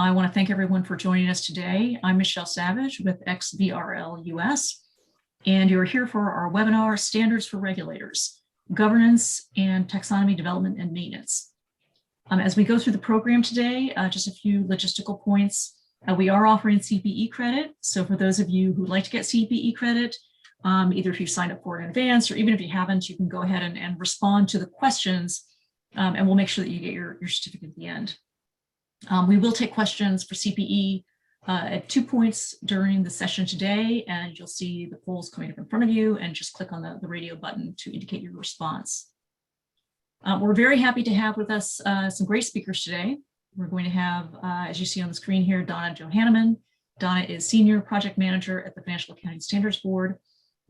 I want to thank everyone for joining us today. I'm Michelle Savage with Xbrl US, and you're here for our webinar, Standards for Regulators, Governance and Taxonomy Development and Maintenance. As we go through the program today, just a few logistical points. We are offering CPE credit. So for those of you who'd like to get CPE credit, either if you signed up for it in advance or even if you haven't, you can go ahead and respond to the questions and we'll make sure that you get your certificate at the end. We will take questions for CPE at 2 points during the session today, and you'll see the polls coming up in front of you, and just click on the radio button to indicate your response. We're very happy to have with us some great speakers today. We're going to have, as you see on the screen here, Donna Johanneman. Donna is Senior Project Manager at the Financial Accounting Standards Board.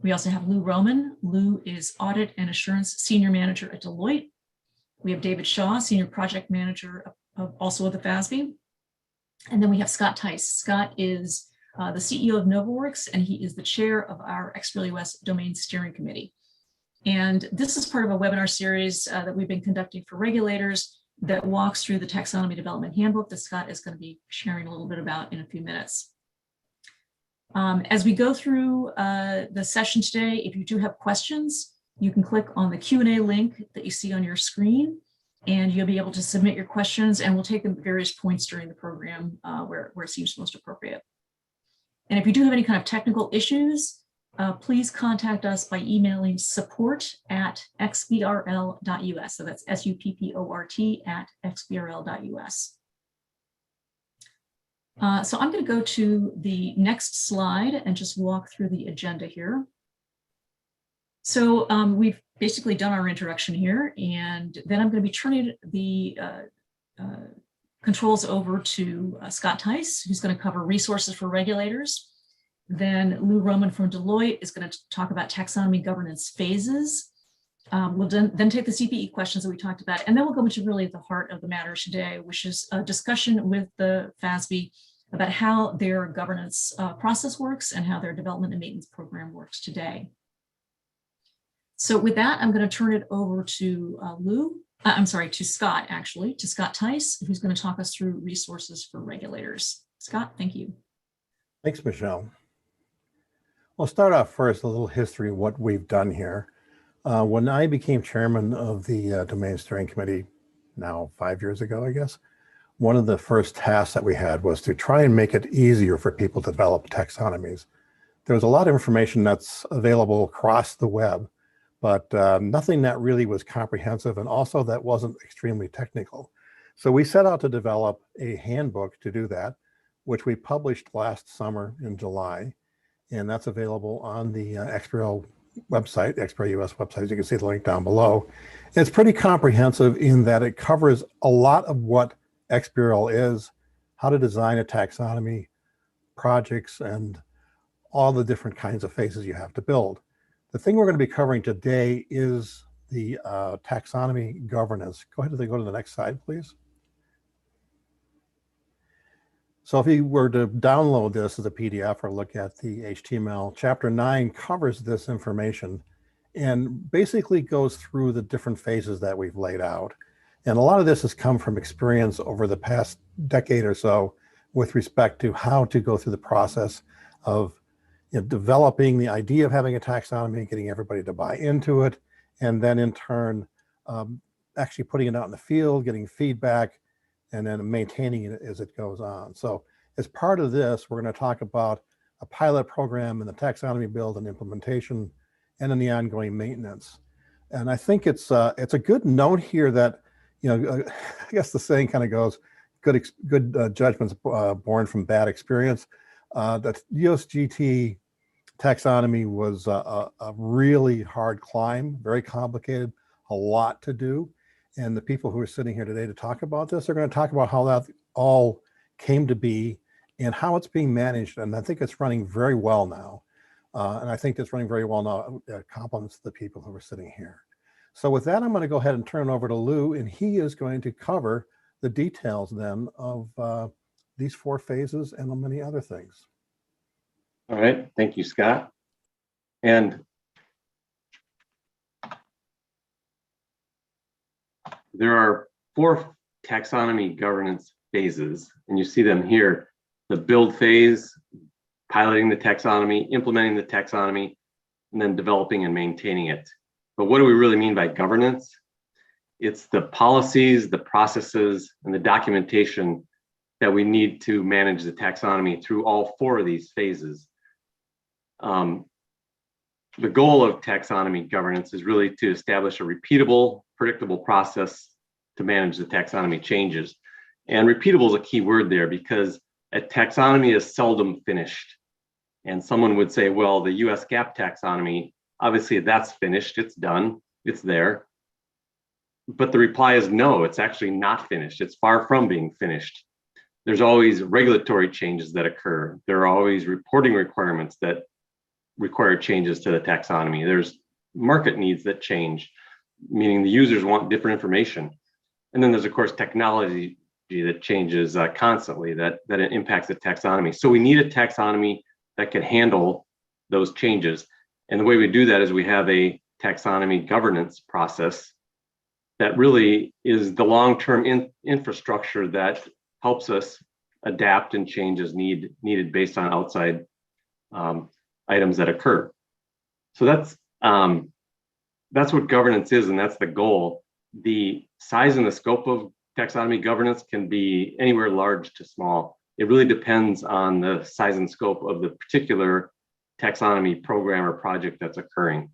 We also have Lou Roman. Lou is Audit and Assurance Senior Manager at Deloitte. We have David Shaw, Senior Project Manager also of the Fasb. And then we have Scott Tice. Scott is the CEO of NovaWorks, and he is the chair of our Xbrl US Domain Steering Committee. And this is part of a webinar series that we've been conducting for regulators that walks through the Taxonomy Development Handbook that Scott is going to be sharing a little bit about in a few minutes. As we go through the session today, if you do have questions, you can click on the Q&A link that you see on your screen, and you'll be able to submit your questions, and we'll take them at various points during the program where it seems most appropriate. And if you do have any kind of technical issues, please contact us by emailing support@xbrl.us. So that's support@xbrl.us. So I'm going to go to the next slide and just walk through the agenda here. So we've basically done our introduction here, and then I'm going to be turning the controls over to Scott Tice, who's going to cover resources for regulators. Then Lou Roman from Deloitte is going to talk about taxonomy governance phases. We'll then take the CPE questions that we talked about, and then we'll go into really the heart of the matter today, which is a discussion with the Fasb about how their governance process works and how their development and maintenance program works today. So with that, I'm going to turn it over to to Scott, actually, to Scott Tice, who's going to talk us through resources for regulators. Scott, thank you. Thanks, Michelle. I'll start off first, a little history of what we've done here. When I became chairman of the Domain Steering Committee, now 5 years ago, I guess, one of the first tasks that we had was to try and make it easier for people to develop taxonomies. There was a lot of information that's available across the web, but nothing that really was comprehensive, and also that wasn't extremely technical. So we set out to develop a handbook to do that, which we published last summer in July, and that's available on the Xbrl website, Xbrl US website. As you can see the link down below. It's pretty comprehensive in that it covers a lot of what Xbrl is, how to design a taxonomy, projects, and all the different kinds of phases you have to build. The thing we're going to be covering today is the taxonomy governance. Go ahead and go to the next slide, please. So if you were to download this as a PDF or look at the HTML, Chapter 9 covers this information and basically goes through the different phases that we've laid out. And a lot of this has come from experience over the past decade or so with respect to how to go through the process of developing the idea of having a taxonomy, getting everybody to buy into it, and then in turn, actually putting it out in the field, getting feedback, and then maintaining it as it goes on. So as part of this, we're going to talk about a pilot program in the taxonomy build and implementation, and in the ongoing maintenance. And I think it's a good note here that, I guess the saying kind of goes, good judgments born from bad experience. That USGT taxonomy was a really hard climb, very complicated, a lot to do. And the people who are sitting here today to talk about this are going to talk about how that all came to be and how it's being managed. And I think it's running very well now. And I think it's running very well now. It compliments the people who are sitting here. So with that, I'm going to go ahead and turn it over to Lou, and he is going to cover the details then of these 4 phases and many other things. All right, thank you, Scott. And there are 4 taxonomy governance phases, and you see them here: the build phase, piloting the taxonomy, implementing the taxonomy, and then developing and maintaining it. But what do we really mean by governance? It's the policies, the processes, and the documentation that we need to manage the taxonomy through all 4 of these phases. The goal of taxonomy governance is really to establish a repeatable, predictable process to manage the taxonomy changes. And repeatable is a key word there, because a taxonomy is seldom finished. And someone would say, well, the US GAAP taxonomy, obviously that's finished, it's done, it's there. But the reply is no, it's actually not finished. It's far from being finished. There's always regulatory changes that occur. There are always reporting requirements that require changes to the taxonomy. There's market needs that change, meaning the users want different information. And then there's, of course, technology that changes constantly that impacts the taxonomy. So we need a taxonomy that can handle those changes. And the way we do that is we have a taxonomy governance process that really is the long-term infrastructure that helps us adapt and change as needed based on outside items that occur. So that's what governance is, and that's the goal. The size and the scope of taxonomy governance can be anywhere large to small. It really depends on the size and scope of the particular taxonomy program or project that's occurring.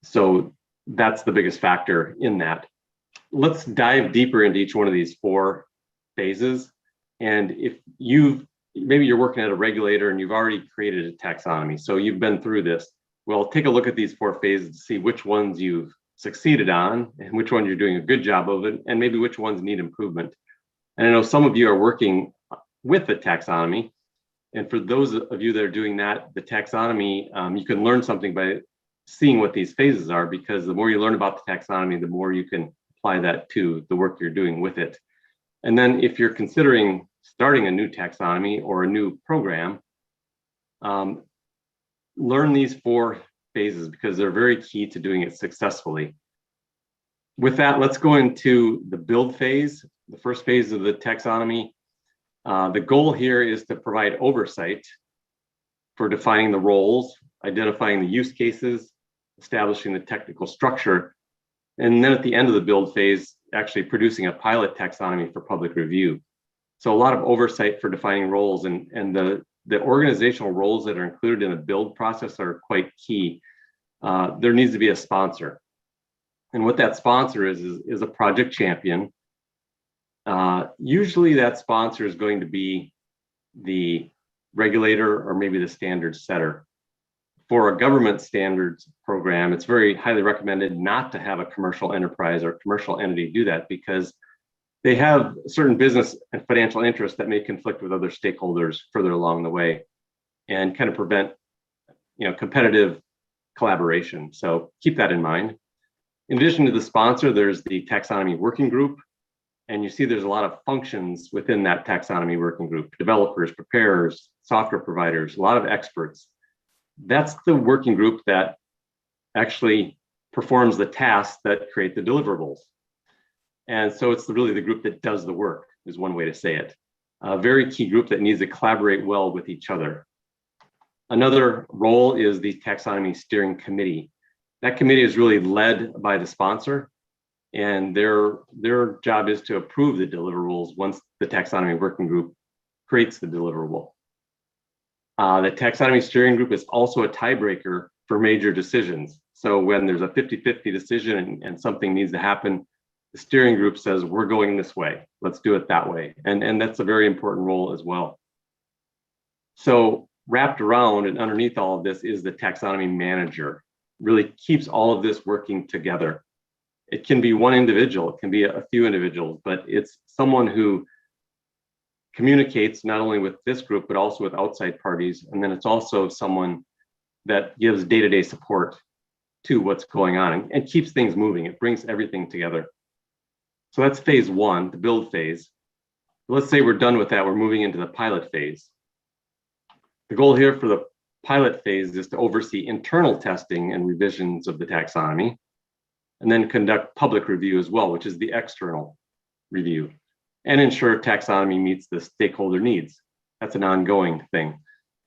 So that's the biggest factor in that. Let's dive deeper into each one of these 4 phases. And if maybe you're working at a regulator and you've already created a taxonomy, so you've been through this, well, take a look at these 4 phases to see which ones you've succeeded on and which ones you're doing a good job of it, and maybe which ones need improvement. And I know some of you are working with the taxonomy. And for those of you that are doing that, the taxonomy, you can learn something by seeing what these phases are, because the more you learn about the taxonomy, the more you can apply that to the work you're doing with it. And then if you're considering starting a new taxonomy or a new program, learn these 4 phases because they're very key to doing it successfully. With that, let's go into the build phase, the first phase of the taxonomy. The goal here is to provide oversight for defining the roles, identifying the use cases, establishing the technical structure, and then at the end of the build phase, actually producing a pilot taxonomy for public review. So a lot of oversight for defining roles, and the organizational roles that are included in the build process are quite key. There needs to be a sponsor. And what that sponsor is a project champion. Usually that sponsor is going to be the regulator or maybe the standards setter. For a government standards program, it's very highly recommended not to have a commercial enterprise or commercial entity do that, because they have certain business and financial interests that may conflict with other stakeholders further along the way and kind of prevent, competitive collaboration. So keep that in mind. In addition to the sponsor, there's the taxonomy working group. And you see there's a lot of functions within that taxonomy working group: developers, preparers, software providers, a lot of experts. That's the working group that actually performs the tasks that create the deliverables. And so it's really the group that does the work, is one way to say it. A very key group that needs to collaborate well with each other. Another role is the taxonomy steering committee. That committee is really led by the sponsor, and their job is to approve the deliverables once the taxonomy working group creates the deliverable. The taxonomy steering group is also a tiebreaker for major decisions. So when there's a 50-50 decision and something needs to happen, the steering group says, we're going this way, let's do it that way. And that's a very important role as well. So wrapped around and underneath all of this is the taxonomy manager. Really keeps all of this working together. It can be one individual, it can be a few individuals, but it's someone who communicates not only with this group, but also with outside parties. And then it's also someone that gives day-to-day support to what's going on and keeps things moving. It brings everything together. So that's phase 1, the build phase. Let's say we're done with that, we're moving into the pilot phase. The goal here for the pilot phase is to oversee internal testing and revisions of the taxonomy, and then conduct public review as well, which is the external review. and ensure taxonomy meets the stakeholder needs. That's an ongoing thing.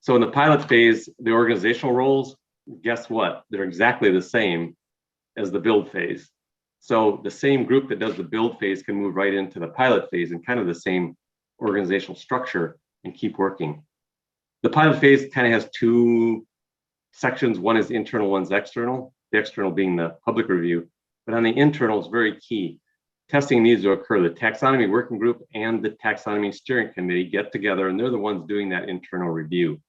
So in the pilot phase, the organizational roles, guess what? They're exactly the same as the build phase. So the same group that does the build phase can move right into the pilot phase in kind of the same organizational structure and keep working. The pilot phase kind of has two sections. One is internal, one's external, the external being the public review. But on the internal is very key. Testing needs to occur. The taxonomy working group and the taxonomy steering committee get together, and they're the ones doing that internal review.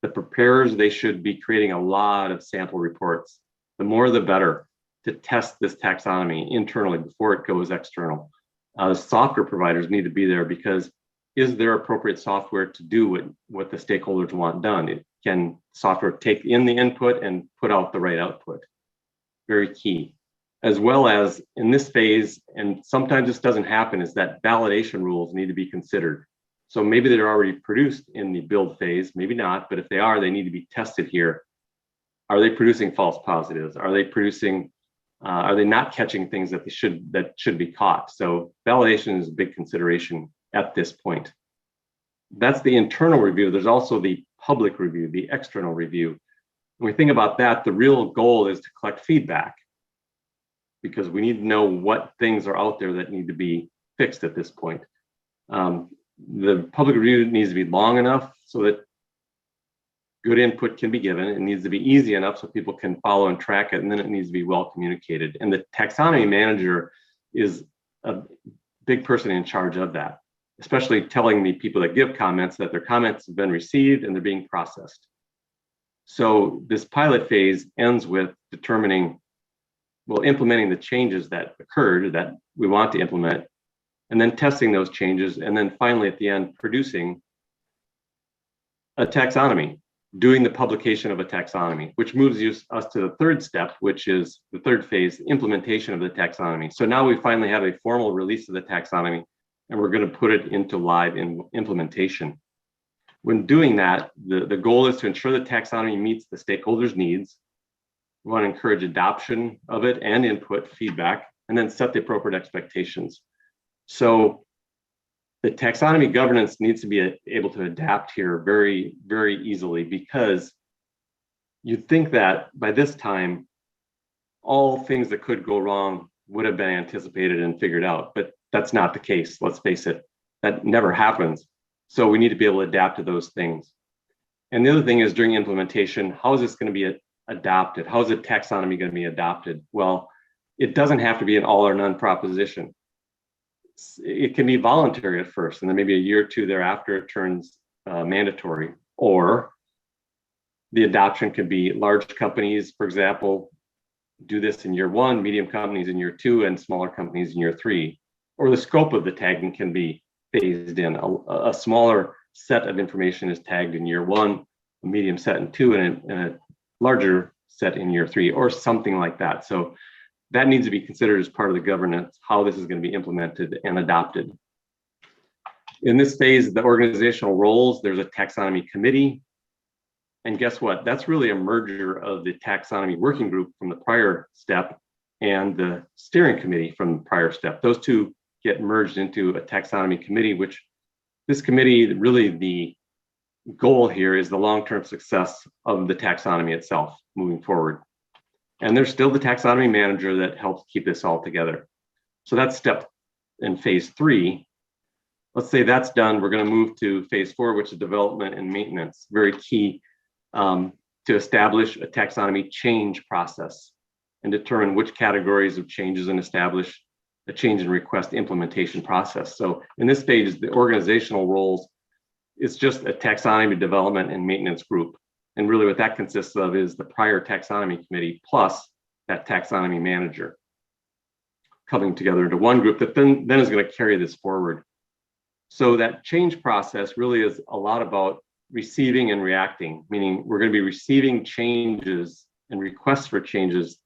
The preparers, they should be creating a lot of sample reports. The more, the better to test this taxonomy internally before it goes external. The software providers need to be there because is there appropriate software to do what the stakeholders want done? Can software take in the input and put out the right output? Very key. As well as in this phase, and sometimes this doesn't happen, is that validation rules need to be considered. So maybe they're already produced in the build phase, maybe not, but if they are, they need to be tested here. Are they producing false positives? Are they producing, are they not catching things that should be caught? So validation is a big consideration at this point. That's the internal review. There's also the public review, the external review. When we think about that, the real goal is to collect feedback, because we need to know what things are out there that need to be fixed at this point. The public review needs to be long enough so that good input can be given. It needs to be easy enough so people can follow and track it, and then it needs to be well communicated. And the taxonomy manager is a big person in charge of that, especially telling the people that give comments that their comments have been received and they're being processed. So this pilot phase ends with determining, well, implementing the changes that occurred that we want to implement, and then testing those changes, and then finally at the end, producing a taxonomy, doing the publication of a taxonomy, which moves us to the third step, which is the third phase, implementation of the taxonomy. So now we finally have a formal release of the taxonomy, and we're going to put it into live implementation. When doing that, the goal is to ensure the taxonomy meets the stakeholders' needs. We want to encourage adoption of it and input feedback, and then set the appropriate expectations. So the taxonomy governance needs to be able to adapt here very, very easily, because you'd think that by this time, all things that could go wrong would have been anticipated and figured out, but that's not the case. Let's face it, that never happens. So we need to be able to adapt to those things. And the other thing is, during implementation, how is this going to be adopted? How is the taxonomy going to be adopted? Well, it doesn't have to be an all or none proposition. It can be voluntary at first, and then maybe a year or two thereafter it turns mandatory. Or the adoption could be large companies, for example, do this in year 1, medium companies in year 2, and smaller companies in year 3. Or the scope of the tagging can be phased in. A smaller set of information is tagged in year 1, a medium set in 2, and a larger set in year 3, or something like that. So that needs to be considered as part of the governance, how this is going to be implemented and adopted. In this phase, the organizational roles, there's a taxonomy committee. And guess what? That's really a merger of the taxonomy working group from the prior step and the steering committee from the prior step. Those two get merged into a taxonomy committee, which this committee, really the goal here is the long-term success of the taxonomy itself moving forward. And there's still the taxonomy manager that helps keep this all together. So that's step in phase 3. Let's say that's done. We're going to move to phase 4, which is development and maintenance. Very key to establish a taxonomy change process and determine which categories of changes and establish a change and request implementation process. So in this stage, the organizational roles is just a taxonomy development and maintenance group. And really what that consists of is the prior taxonomy committee plus that taxonomy manager coming together into one group that then is going to carry this forward. So that change process really is a lot about receiving and reacting, meaning we're going to be receiving changes and requests for changes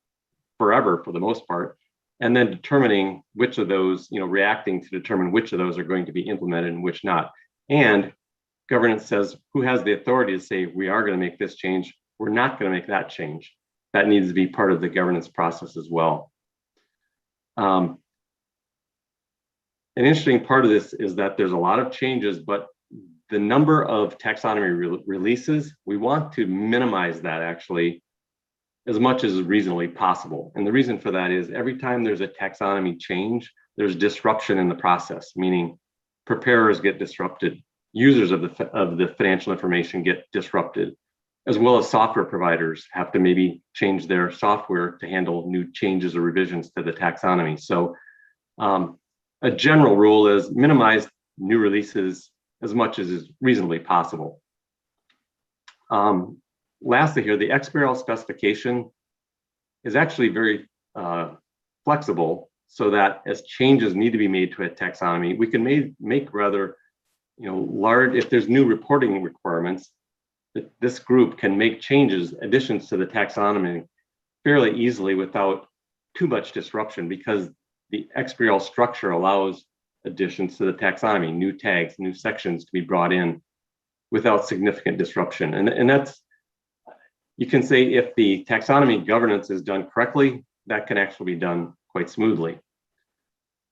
forever for the most part, and then determining which of those, reacting to determine which of those are going to be implemented and which not. And governance says who has the authority to say we are going to make this change, we're not going to make that change. That needs to be part of the governance process as well. an interesting part of this is that there's a lot of changes, but the number of taxonomy releases, we want to minimize that actually as much as reasonably possible. And the reason for that is every time there's a taxonomy change, there's disruption in the process, meaning preparers get disrupted, users of the financial information get disrupted, as well as software providers have to maybe change their software to handle new changes or revisions to the taxonomy. So a general rule is minimize new releases as much as is reasonably possible. Lastly here, the Xbrl specification is actually very flexible, so that as changes need to be made to a taxonomy, we can make rather, large, if there's new reporting requirements, that this group can make changes, additions to the taxonomy fairly easily without too much disruption, because the Xbrl structure allows additions to the taxonomy, new tags, new sections to be brought in without significant disruption. And that's, you can say if the taxonomy governance is done correctly, that can actually be done quite smoothly.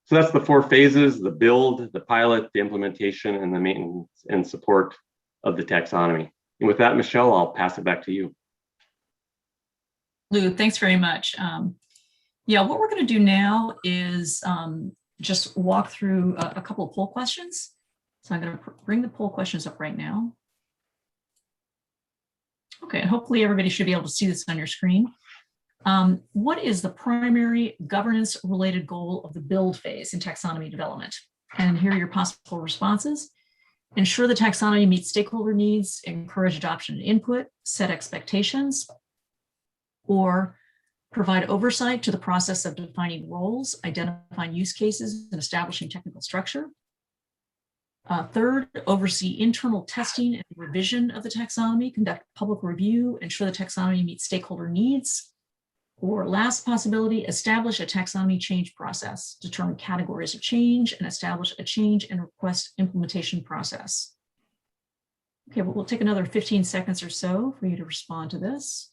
So that's the 4 phases: the build, the pilot, the implementation, and the maintenance and support of the taxonomy. And with that, Michelle, I'll pass it back to you. Lou, thanks very much. Yeah, what we're going to do now is just walk through a couple of poll questions. So I'm going to bring the poll questions up right now. Okay, and hopefully everybody should be able to see this on your screen. What is the primary governance-related goal of the build phase in taxonomy development? And here are your possible responses. Ensure the taxonomy meets stakeholder needs, encourage adoption and input, set expectations, or provide oversight to the process of defining roles, identifying use cases, and establishing technical structure. Third, oversee internal testing and revision of the taxonomy, conduct public review, ensure the taxonomy meets stakeholder needs. Or last possibility, establish a taxonomy change process, determine categories of change, and establish a change and request implementation process. Okay, well, we'll take another 15 seconds or so for you to respond to this.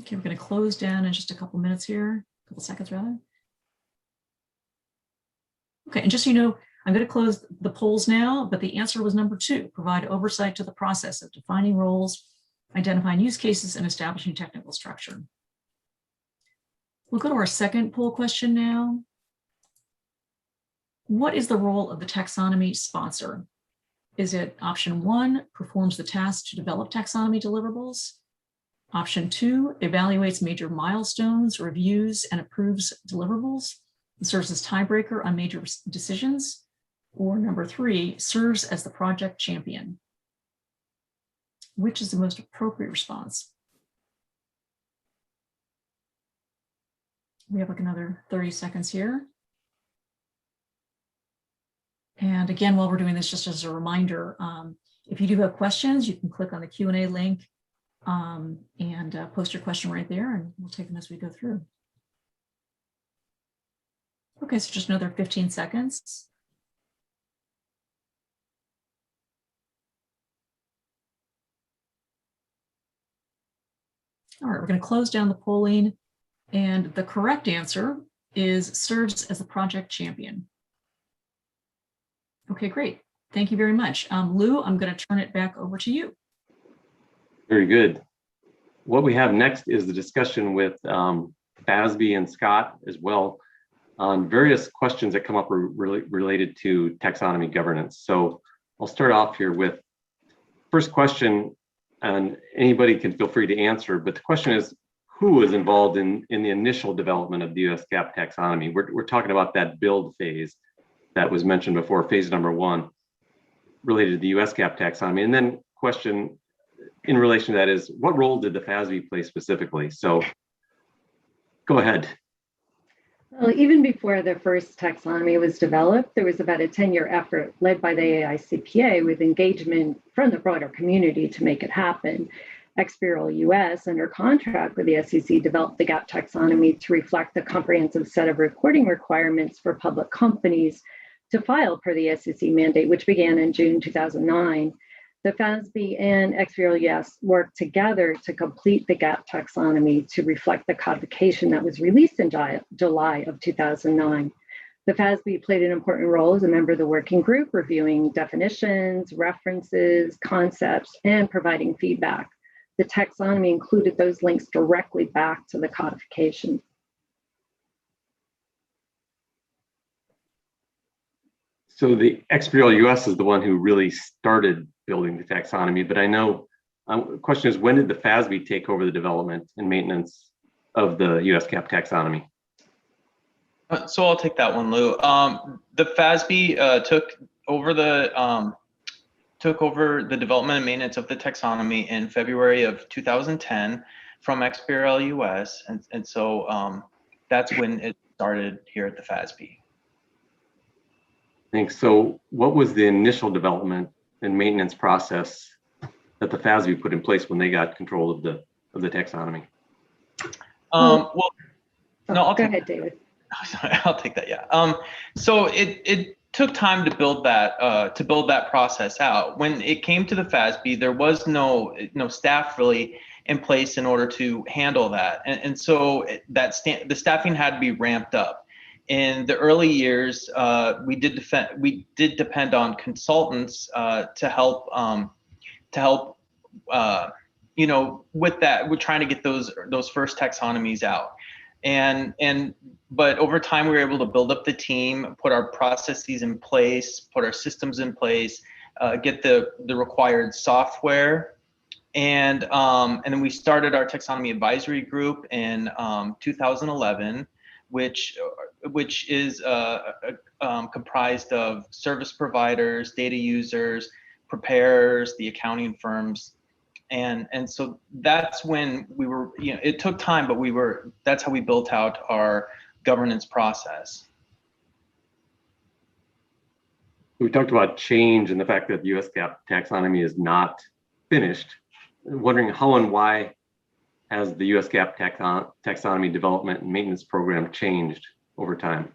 Okay, we're going to close down in just a couple minutes here, a couple seconds rather. Okay, and just so you know, I'm going to close the polls now, but the answer was number 2, provide oversight to the process of defining roles, identifying use cases, and establishing technical structure. We'll go to our second poll question now. What is the role of the taxonomy sponsor? Is it option 1, performs the task to develop taxonomy deliverables? Option 2, evaluates major milestones, reviews, and approves deliverables, and serves as tiebreaker on major decisions? Or number 3, serves as the project champion? Which is the most appropriate response? We have like another 30 seconds here. And again, while we're doing this, just as a reminder, if you do have questions, you can click on the Q&A link and post your question right there, and we'll take them as we go through. Okay, so just another 15 seconds. All right, we're going to close down the polling, and the correct answer is serves as the project champion. Okay, great. Thank you very much. Lou, I'm going to turn it back over to you. Very good. What we have next is the discussion with Fasby and Scott as well on various questions that come up related to taxonomy governance. So I'll start off here with first question, and anybody can feel free to answer, but the question is, who was involved in the initial development of the US GAAP taxonomy? We're talking about that build phase that was mentioned before, phase number 1, related to the US GAAP taxonomy. And then question in relation to that is, what role did the Fasb play specifically? So go ahead. Well, even before the first taxonomy was developed, there was about a 10-year effort led by the AICPA with engagement from the broader community to make it happen. Xbrl US, under contract with the SEC, developed the GAAP taxonomy to reflect the comprehensive set of reporting requirements for public companies to file per the SEC mandate, which began in June 2009. The Fasb and Xbrl yes worked together to complete the GAP taxonomy to reflect the codification that was released in July of 2009. The Fasb played an important role as a member of the working group, reviewing definitions, references, concepts, and providing feedback. The taxonomy included those links directly back to the codification. So the Xbrl US is the one who really started building the taxonomy, but I know the question is, when did the Fasb take over the development and maintenance of the US GAP taxonomy? So I'll take that one, Lou. The Fasb took over the development and maintenance of the taxonomy in February of 2010 from Xbrl US, and so that's when it started here at the Fasb. Thanks. So what was the initial development and maintenance process that the Fasb put in place when they got control of the taxonomy? Well, no, go ahead, David. Sorry, I'll take that. Yeah. So it took time to build that process out. When it came to the Fasb, there was no staff really in place in order to handle that, and so the staffing had to be ramped up. In the early years, we did depend on consultants to help with that. We're trying to get those first taxonomies out. But over time, we were able to build up the team, put our processes in place, put our systems in place, get the required software, and then we started our taxonomy advisory group in 2011, which is comprised of service providers, data users, preparers, the accounting firms. And so that's when we were, it took time, but that's how we built out our governance process. We talked about change and the fact that the US GAP taxonomy is not finished. I'm wondering how and why has the US GAP taxonomy development and maintenance program changed over time?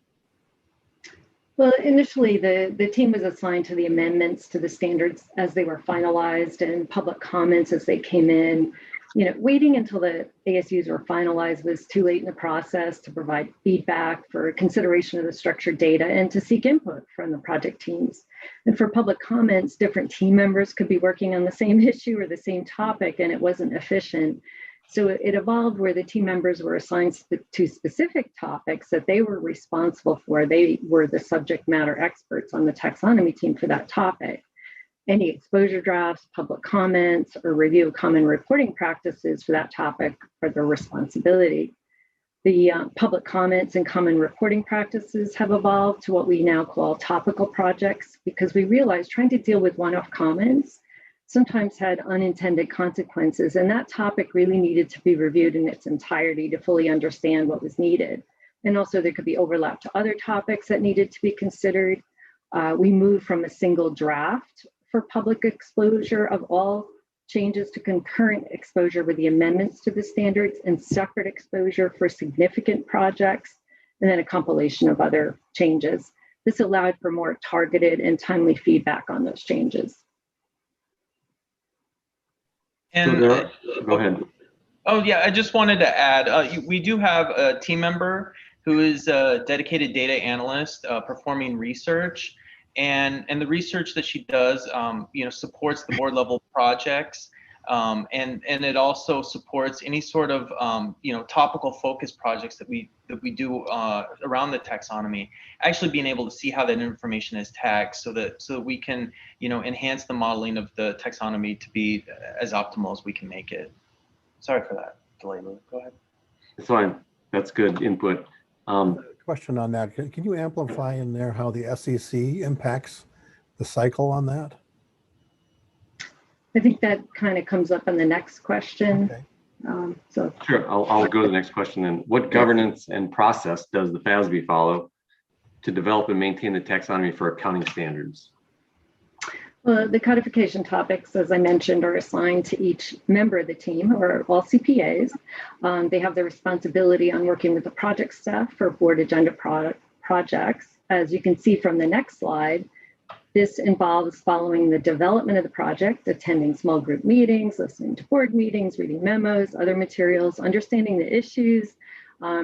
Well, initially, the team was assigned to the amendments to the standards as they were finalized and public comments as they came in. Waiting until the ASUs were finalized was too late in the process to provide feedback for consideration of the structured data and to seek input from the project teams. And for public comments, different team members could be working on the same issue or the same topic, and it wasn't efficient. So it evolved where the team members were assigned to specific topics that they were responsible for. They were the subject matter experts on the taxonomy team for that topic. Any exposure drafts, public comments, or review of common reporting practices for that topic are their responsibility. The public comments and common reporting practices have evolved to what we now call topical projects, because we realized trying to deal with one-off comments sometimes had unintended consequences, and that topic really needed to be reviewed in its entirety to fully understand what was needed. And also there could be overlap to other topics that needed to be considered. We moved from a single draft for public exposure of all changes to concurrent exposure with the amendments to the standards and separate exposure for significant projects, and then a compilation of other changes. This allowed for more targeted and timely feedback on those changes. And go ahead. Oh yeah, I just wanted to add, we do have a team member who is a dedicated data analyst performing research, and the research that she does, supports the board level projects, and it also supports any sort of topical focus projects that we do around the taxonomy. Actually, being able to see how that information is tagged, so that we can enhance the modeling of the taxonomy to be as optimal as we can make it. Sorry for that delay, Lou. Go ahead. It's fine. That's good input. Question on that. Can you amplify in there how the SEC impacts the cycle on that? I think that kind of comes up in the next question. Okay. Sure, I'll go to the next question then. What governance and process does the Fasb follow to develop and maintain the taxonomy for accounting standards? Well, the codification topics, as I mentioned, are assigned to each member of the team, or all CPAs. They have the responsibility on working with the project staff for board agenda projects. As you can see from the next slide, This involves following the development of the project, attending small group meetings, listening to board meetings, reading memos, other materials, understanding the issues,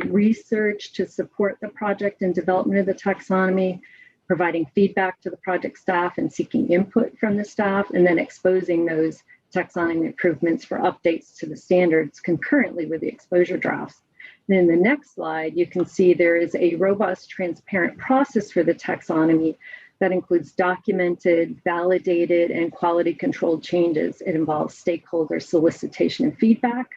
research to support the project and development of the taxonomy, providing feedback to the project staff and seeking input from the staff, and then exposing those taxonomy improvements for updates to the standards concurrently with the exposure drafts. And in the next slide, you can see there is a robust, transparent process for the taxonomy that includes documented, validated, and quality controlled changes. It involves stakeholder solicitation and feedback,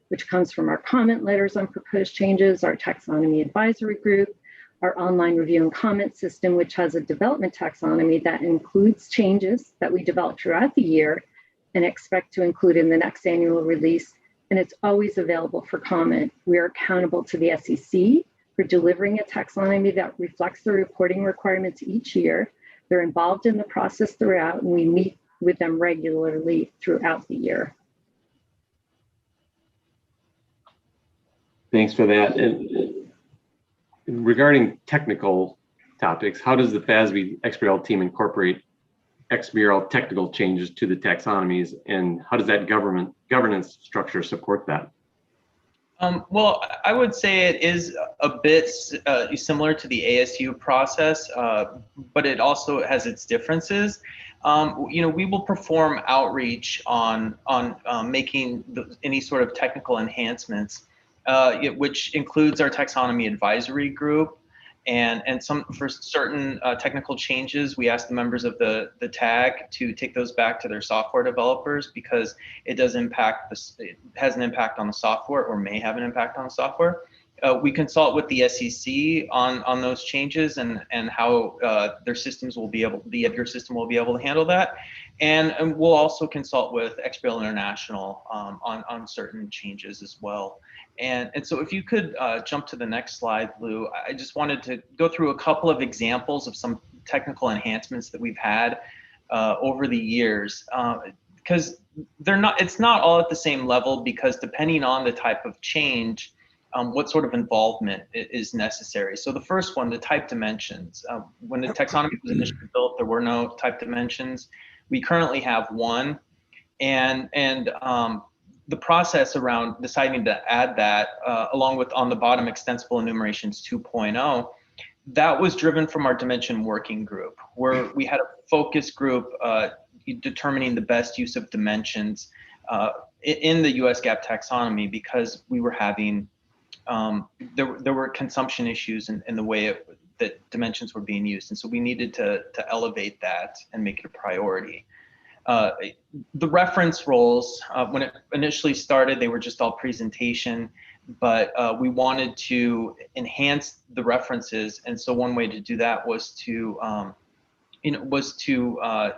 which comes from our comment letters on proposed changes, our taxonomy advisory group, our online review and comment system, which has a development taxonomy that includes changes that we develop throughout the year and expect to include in the next annual release. And it's always available for comment. We are accountable to the SEC for delivering a taxonomy that reflects the reporting requirements each year. They're involved in the process throughout, and we meet with them regularly throughout the year. Thanks for that. And regarding technical topics, how does the Fasb XBRL team incorporate XBRL technical changes to the taxonomies, and how does that governance structure support that? Well, I would say it is a bit similar to the ASU process, but it also has its differences. We will perform outreach on making any sort of technical enhancements, which includes our taxonomy advisory group. And some for certain technical changes, we ask the members of the tag to take those back to their software developers because it does impact it has an impact on the software or may have an impact on the software. We consult with the SEC on those changes and how their systems will be able, the Edgar system will be able to handle that. And we'll also consult with XBRL International on certain changes as well. And so if you could jump to the next slide, Lou, I just wanted to go through a couple of examples of some technical enhancements that we've had over the years, because it's not all at the same level, because depending on the type of change, what sort of involvement is necessary. So the first one, the type dimensions. When the taxonomy was initially built, there were no type dimensions. We currently have one, and the process around deciding to add that, along with on the bottom extensible enumerations 2.0, that was driven from our dimension working group, where we had a focus group determining the best use of dimensions in the US GAAP taxonomy, because we were having, there were consumption issues in the way that dimensions were being used. And so we needed to elevate that and make it a priority. The reference roles, when it initially started, they were just all presentation, but we wanted to enhance the references. And so one way to do that was to,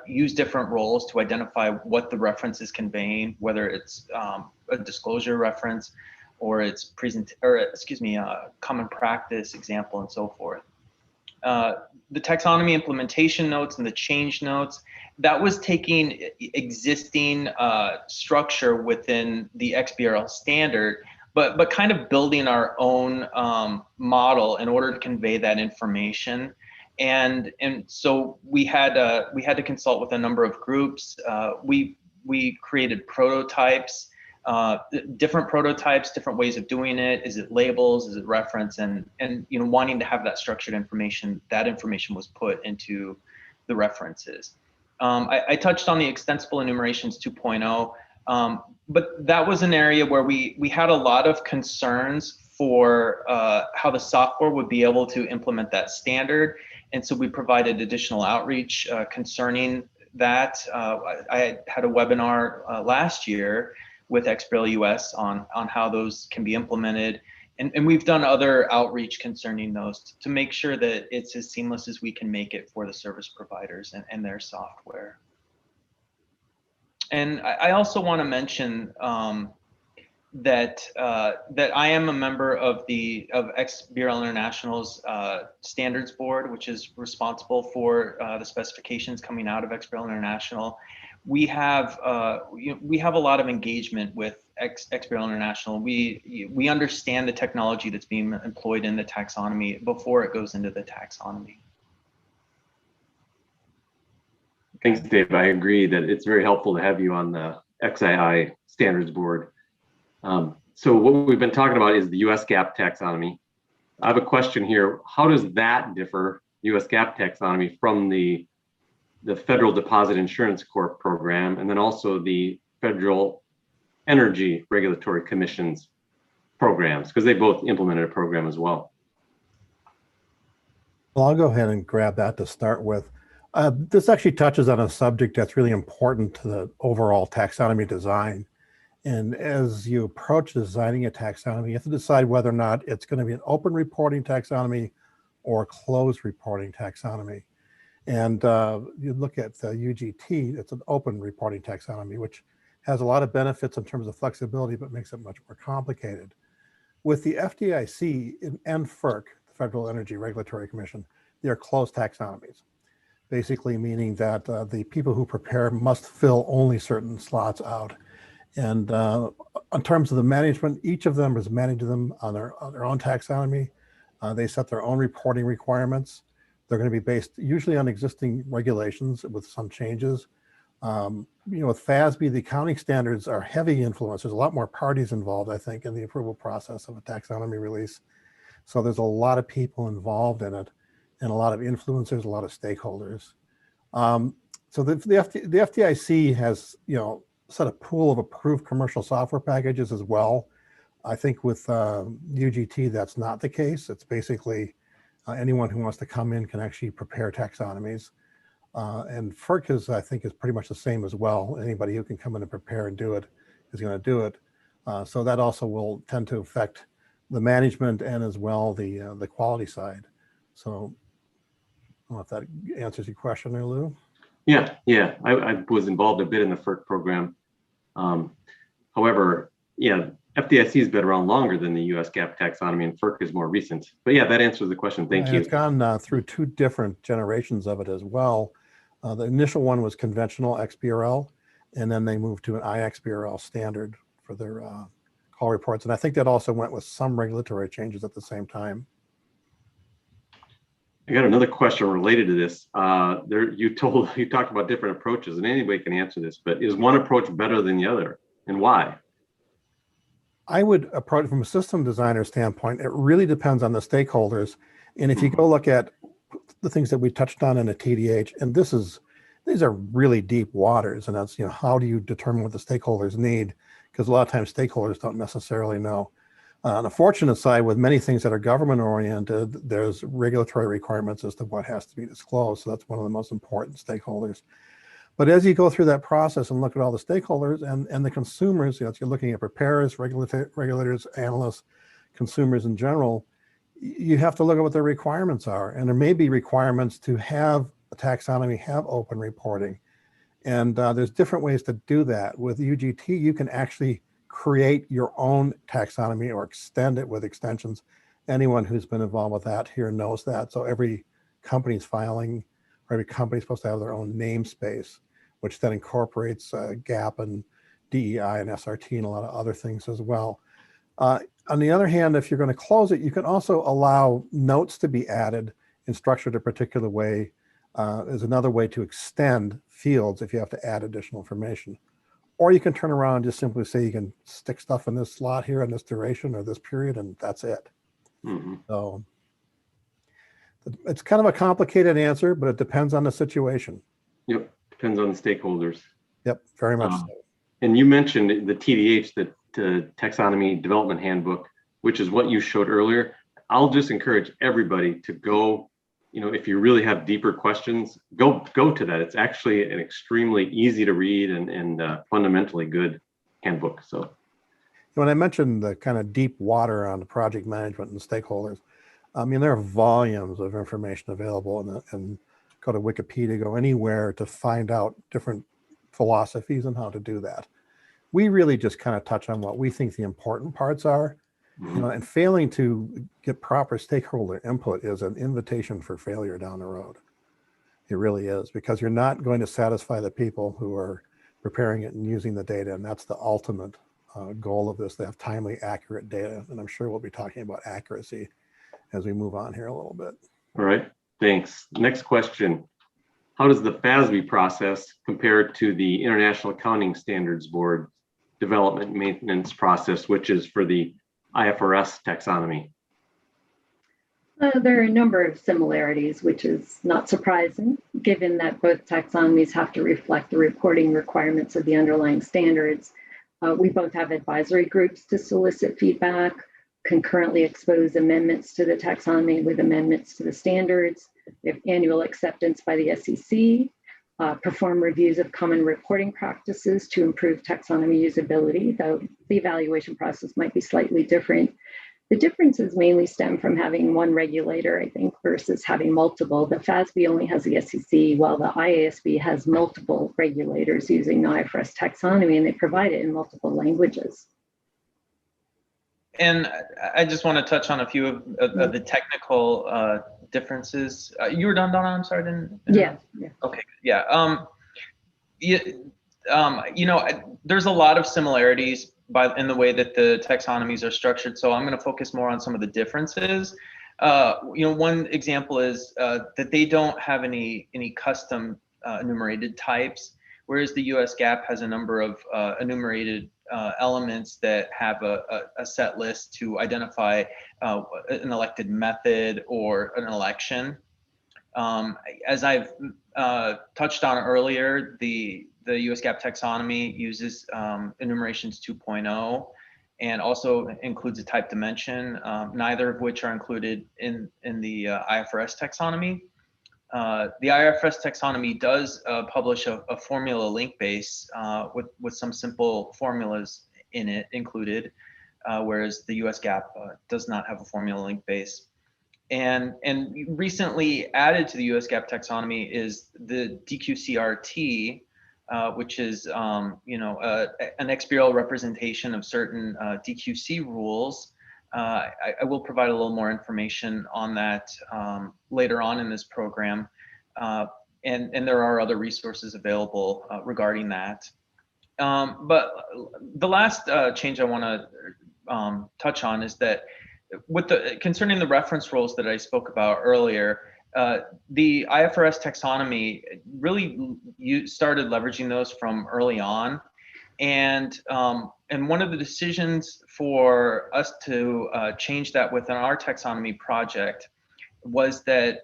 use different roles to identify what the reference is conveying, whether it's a disclosure reference or it's common practice example and so forth. The taxonomy implementation notes and the change notes, that was taking existing structure within the XBRL standard, but kind of building our own model in order to convey that information. And so we had to consult with a number of groups. We created prototypes, different prototypes, different ways of doing it. Is it labels? Is it reference? And wanting to have that structured information, that information was put into the references. I touched on the extensible enumerations 2.0, but that was an area where we had a lot of concerns for how the software would be able to implement that standard. And so we provided additional outreach concerning that. I had a webinar last year with XBRL US on how those can be implemented. And we've done other outreach concerning those to make sure that it's as seamless as we can make it for the service providers and their software. And I also want to mention that I am a member of XBRL International's standards board, which is responsible for the specifications coming out of XBRL International. We have a lot of engagement with XBRL International. We understand the technology that's being employed in the taxonomy before it goes into the taxonomy. Thanks, Dave. I agree that it's very helpful to have you on the XII standards board. So what we've been talking about is the US GAAP taxonomy. I have a question here. How does that differ, US GAAP taxonomy, from the Federal Deposit Insurance Corp program, and then also the Federal Energy Regulatory Commission's programs, because they both implemented a program as well? Well, I'll go ahead and grab that to start with. This actually touches on a subject that's really important to the overall taxonomy design. And as you approach designing a taxonomy, you have to decide whether or not it's going to be an open reporting taxonomy or a closed reporting taxonomy. And you look at the UGT, it's an open reporting taxonomy, which has a lot of benefits in terms of flexibility, but makes it much more complicated. With the FDIC and FERC, the Federal Energy Regulatory Commission, they are closed taxonomies, basically meaning that the people who prepare must fill only certain slots out. And in terms of the management, each of them is managing them on their own taxonomy. They set their own reporting requirements. They're going to be based usually on existing regulations with some changes. With Fasb, the accounting standards are heavy influence. There's a lot more parties involved, I think, in the approval process of a taxonomy release. So there's a lot of people involved in it, and a lot of influencers, a lot of stakeholders. So the FDIC has, set a pool of approved commercial software packages as well. I think with UGT, that's not the case. It's basically anyone who wants to come in can actually prepare taxonomies. And FERC I think, is pretty much the same as well. Anybody who can come in and prepare and do it is going to do it. So that also will tend to affect the management and as well the quality side. So I don't know if that answers your question there, Lou. Yeah. I was involved a bit in the FERC program. However, FDIC has been around longer than the US GAAP taxonomy, and FERC is more recent. But yeah, that answers the question. Thank you. It's gone through two different generations of it as well. The initial one was conventional XBRL, and then they moved to an iXBRL standard for their call reports. And I think that also went with some regulatory changes at the same time. I got another question related to this. You talked about different approaches, and anybody can answer this, but is one approach better than the other, and why? I would approach from a system designer standpoint. It really depends on the stakeholders. And if you go look at the things that we touched on in a TDH, and these are really deep waters, and that's, how do you determine what the stakeholders need? Because a lot of times stakeholders don't necessarily know. On the fortunate side, with many things that are government oriented, there's regulatory requirements as to what has to be disclosed. So that's one of the most important stakeholders. But as you go through that process and look at all the stakeholders and the consumers, you're looking at preparers, regulators, analysts, consumers in general, you have to look at what their requirements are. And there may be requirements to have a taxonomy, have open reporting. And there's different ways to do that. With UGT, you can actually create your own taxonomy or extend it with extensions. Anyone who's been involved with that here knows that. So every company's filing, or every company's supposed to have their own namespace, which then incorporates GAAP and DEI and SRT and a lot of other things as well. On the other hand, if you're going to close it, you can also allow notes to be added and structured a particular way. Is another way to extend fields if you have to add additional information. Or you can turn around and just simply say you can stick stuff in this slot here in this duration or this period, and that's it. Mm-hmm. So it's kind of a complicated answer, but it depends on the situation. Yep, depends on the stakeholders. Yep, very much so. And you mentioned the TDH, the Taxonomy Development Handbook, which is what you showed earlier. I'll just encourage everybody to go, if you really have deeper questions, go to that. It's actually an extremely easy to read and fundamentally good handbook. So when I mentioned the kind of deep water on the project management and stakeholders, there are volumes of information available, and go to Wikipedia, go anywhere to find out different philosophies and how to do that. We really just kind of touch on what we think the important parts are. And failing to get proper stakeholder input is an invitation for failure down the road. It really is, because you're not going to satisfy the people who are preparing it and using the data. And that's the ultimate goal of this, to have timely, accurate data. And I'm sure we'll be talking about accuracy as we move on here a little bit. All right, thanks. Next question. how does the Fasb process compare to the International Accounting Standards Board development maintenance process, which is for the IFRS taxonomy? There are a number of similarities, which is not surprising, given that both taxonomies have to reflect the reporting requirements of the underlying standards. We both have advisory groups to solicit feedback, concurrently expose amendments to the taxonomy with amendments to the standards. We have annual acceptance by the SEC, perform reviews of common reporting practices to improve taxonomy usability, though the evaluation process might be slightly different. The differences mainly stem from having one regulator, I think, versus having multiple. The Fasb only has the SEC, while the IASB has multiple regulators using the IFRS taxonomy, and they provide it in multiple languages. And I just want to touch on a few of the technical differences. You were done, Donna? I'm sorry, didn't. Yeah. Okay. Yeah. You know, there's a lot of similarities in the way that the taxonomies are structured. So I'm going to focus more on some of the differences. You know, one example is that they don't have any custom enumerated types, whereas the US GAAP has a number of enumerated elements that have a set list to identify an elected method or an election. As I've touched on earlier, the US GAAP taxonomy uses enumerations 2.0 and also includes a type dimension, neither of which are included in the IFRS taxonomy. The IFRS taxonomy does publish a formula link base with some simple formulas in it included, whereas the US GAAP does not have a formula link base. And recently added to the US GAAP taxonomy is the DQCRT, which is you know, an XBRL representation of certain DQC rules. I will provide a little more information on that later on in this program, and there are other resources available regarding that. But the last change I want to touch on is that concerning the reference roles that I spoke about earlier, the IFRS taxonomy really started leveraging those from early on, and one of the decisions for us to change that within our taxonomy project was that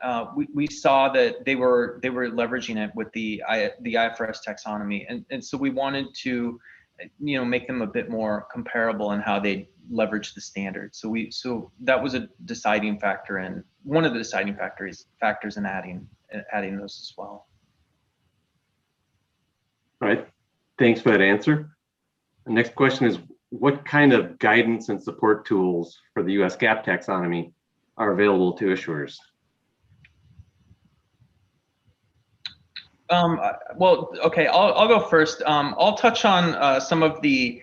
we saw that they were leveraging it with the IFRS taxonomy, and so we wanted to, you know, make them a bit more comparable in how they leverage the standards. So that was a deciding factor, and one of the deciding factors in adding those as well. All right, thanks for that answer. The next question is, what kind of guidance and support tools for the US GAAP taxonomy are available to issuers? Well, okay, I'll go first. I'll touch on some of the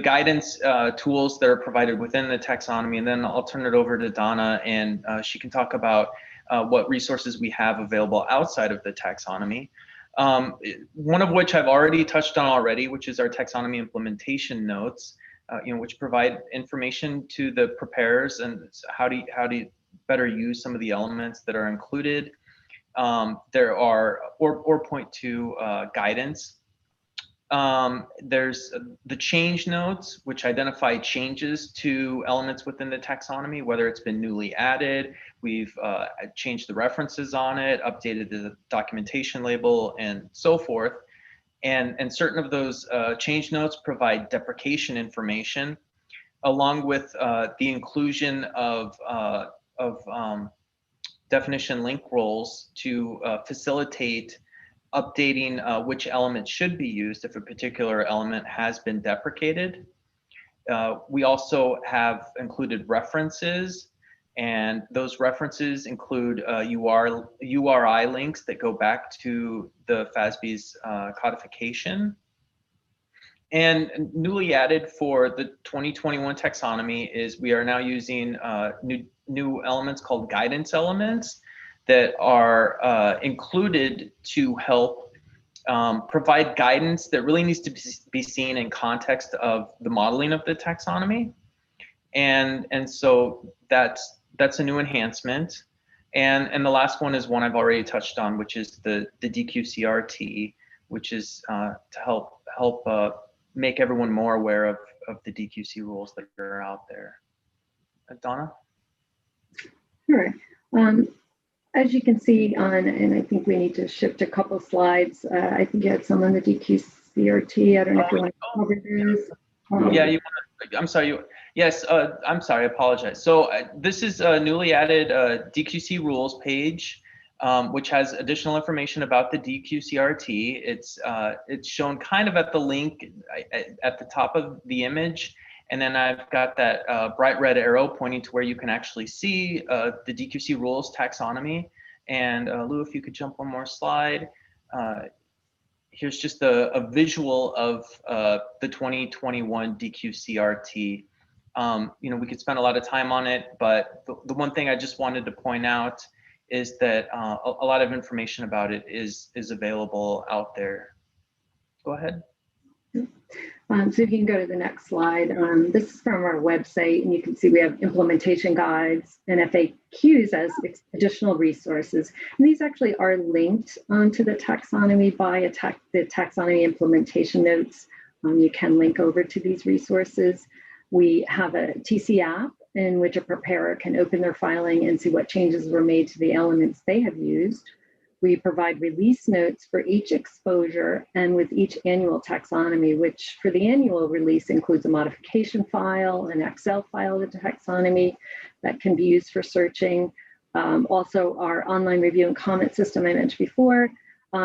guidance tools that are provided within the taxonomy, and then I'll turn it over to Donna, and she can talk about what resources we have available outside of the taxonomy. One of which I've already touched on already, which is our taxonomy implementation notes, you know, which provide information to the preparers and how to better use some of the elements that are included. There are or point to guidance. There's the change notes, which identify changes to elements within the taxonomy, whether it's been newly added, we've changed the references on it, updated the documentation label, and so forth. And certain of those change notes provide deprecation information, along with the inclusion of definition link roles to facilitate updating which elements should be used if a particular element has been deprecated. We also have included references, and those references include URI links that go back to the Fasb's codification. And newly added for the 2021 taxonomy is we are now using new elements called guidance elements that are included to help provide guidance that really needs to be seen in context of the modeling of the taxonomy. And so that's a new enhancement. And the last one is one I've already touched on, which is the DQCRT, which is to help make everyone more aware of the DQC rules that are out there. Donna? Sure. As you can see and I think we need to shift a couple slides. I think you had some on the DQCRT. I don't know if you want to cover this. Yeah, you want to, I'm sorry. Yes, I'm sorry, I apologize. So this is a newly added DQC rules page, which has additional information about the DQCRT. It's shown kind of at the link at the top of the image. And then I've got that bright red arrow pointing to where you can actually see the DQC rules taxonomy. And Lou, if you could jump one more slide. Here's just a visual of the 2021 DQCRT. We could spend a lot of time on it, but the one thing I just wanted to point out is that a lot of information about it is available out there. Go ahead. So if you can go to the next slide, this is from our website, and you can see we have implementation guides and FAQs as additional resources. And these actually are linked to the taxonomy by the taxonomy implementation notes. You can link over to these resources. We have a TC app in which a preparer can open their filing and see what changes were made to the elements they have used. We provide release notes for each exposure and with each annual taxonomy, which for the annual release includes a modification file, an Excel file of the taxonomy that can be used for searching. Also, our online review and comment system I mentioned before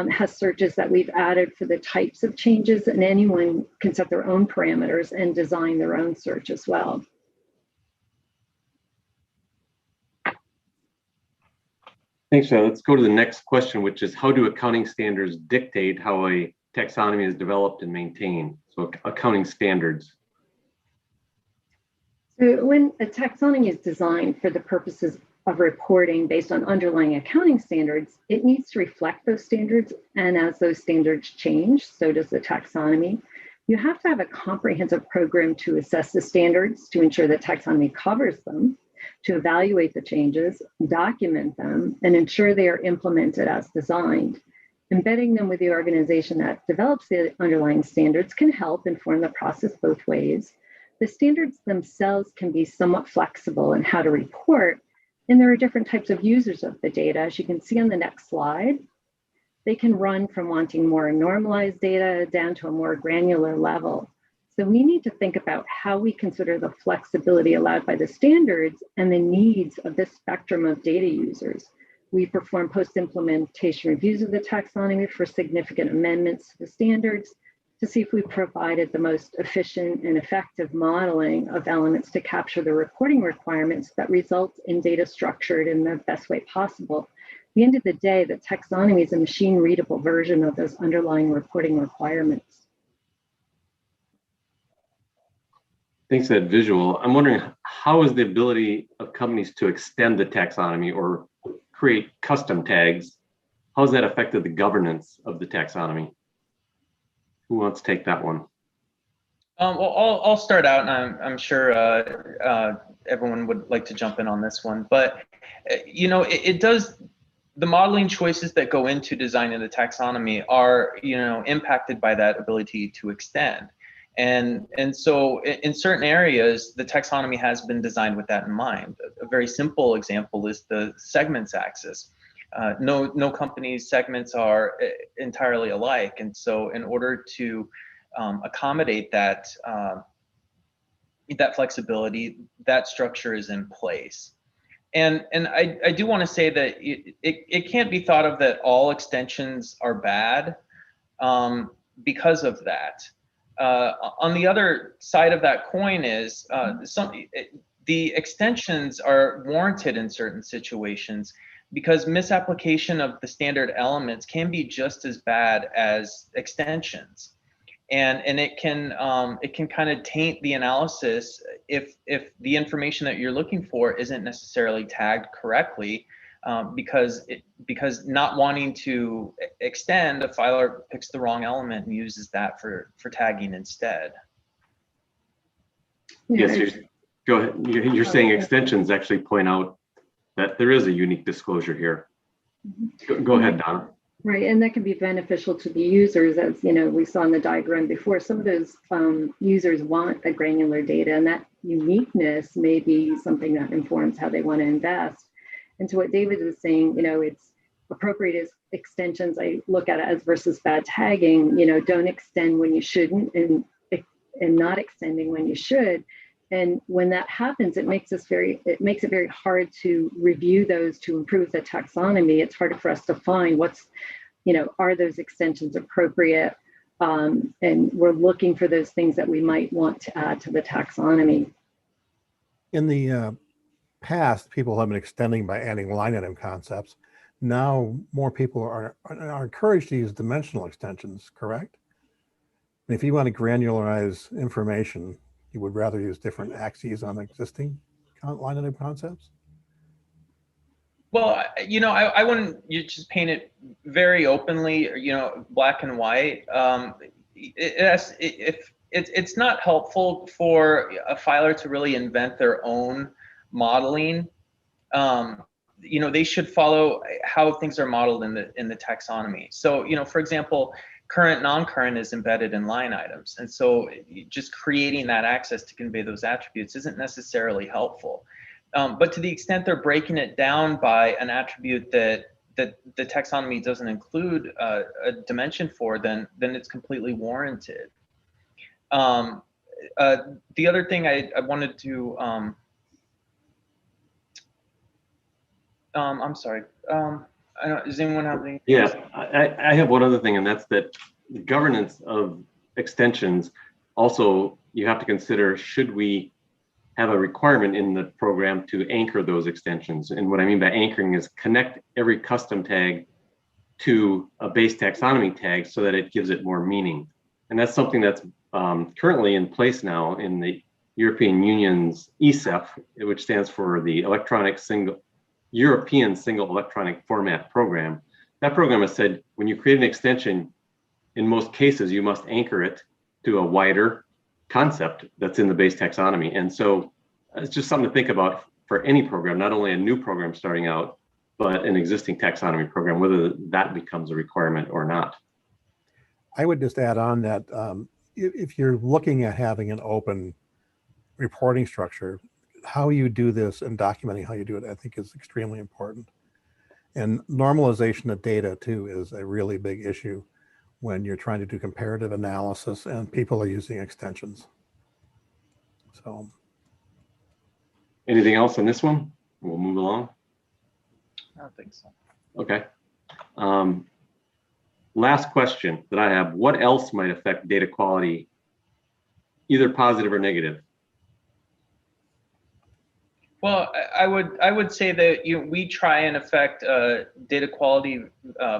has searches that we've added for the types of changes, and anyone can set their own parameters and design their own search as well. Thanks, Shai. Let's go to the next question, which is how do accounting standards dictate how a taxonomy is developed and maintained? So accounting standards. So when a taxonomy is designed for the purposes of reporting based on underlying accounting standards, it needs to reflect those standards. And as those standards change, so does the taxonomy. You have to have a comprehensive program to assess the standards to ensure that taxonomy covers them, to evaluate the changes, document them, and ensure they are implemented as designed. Embedding them with the organization that develops the underlying standards can help inform the process both ways. The standards themselves can be somewhat flexible in how to report, and there are different types of users of the data. As you can see on the next slide, they can run from wanting more normalized data down to a more granular level. So we need to think about how we consider the flexibility allowed by the standards and the needs of this spectrum of data users. We perform post-implementation reviews of the taxonomy for significant amendments to the standards to see if we provided the most efficient and effective modeling of elements to capture the reporting requirements that result in data structured in the best way possible. At the end of the day, the taxonomy is a machine-readable version of those underlying reporting requirements. Thanks for that visual. I'm wondering, how is the ability of companies to extend the taxonomy or create custom tags, how has that affected the governance of the taxonomy? Who wants to take that one? Well, I'll start out, and I'm sure everyone would like to jump in on this one. But it does. The modeling choices that go into designing the taxonomy are impacted by that ability to extend. And so in certain areas, the taxonomy has been designed with that in mind. A very simple example is the segments axis. No company's segments are entirely alike. And so in order to accommodate that, that flexibility, that structure is in place. And I do want to say that it can't be thought of that all extensions are bad because of that. On the other side of that coin is the extensions are warranted in certain situations because misapplication of the standard elements can be just as bad as extensions, and it can kind of taint the analysis if the information that you're looking for isn't necessarily tagged correctly. Because not wanting to extend, a filer picks the wrong element and uses that for tagging instead. Yes, go ahead. You're saying extensions actually point out that there is a unique disclosure here. Go ahead, Donna. Right, and that can be beneficial to the users, as we saw in the diagram before. Some of those users want the granular data, and that uniqueness may be something that informs how they want to invest. And to what David was saying, it's appropriate as extensions. I look at it as versus bad tagging. Don't extend when you shouldn't, and not extending when you should. And when that happens, it makes it very hard to review those to improve the taxonomy. It's harder for us to find are those extensions appropriate? And we're looking for those things that we might want to add to the taxonomy. In the past, people have been extending by adding line item concepts. Now, more people are encouraged to use dimensional extensions, correct? And if you want to granularize information, you would rather use different axes on existing line item concepts? Well, I wouldn't just paint it very openly, black and white. It's not helpful for a filer to really invent their own modeling. They should follow how things are modeled in the taxonomy. So, for example, current, non-current is embedded in line items. And so just creating that access to convey those attributes isn't necessarily helpful. But to the extent they're breaking it down by an attribute that the taxonomy doesn't include a dimension for, then it's completely warranted. The other thing I wanted to, I'm sorry. Does anyone have any? Yeah, I have one other thing, and that's that governance of extensions. Also, you have to consider, should we have a requirement in the program to anchor those extensions? And what I mean by anchoring is connect every custom tag to a base taxonomy tag so that it gives it more meaning. And that's something that's currently in place now in the European Union's ESEF, which stands for the European Single Electronic Format Program. That program has said, when you create an extension, in most cases, you must anchor it to a wider concept that's in the base taxonomy. And so it's just something to think about for any program, not only a new program starting out, but an existing taxonomy program, whether that becomes a requirement or not. I would just add on that if you're looking at having an open reporting structure, how you do this and documenting how you do it, I think is extremely important. And normalization of data too is a really big issue when you're trying to do comparative analysis and people are using extensions. So. Anything else on this one? We'll move along. I don't think so. Okay. Last question that I have: what else might affect data quality, either positive or negative? Well, I would say that we try and affect data quality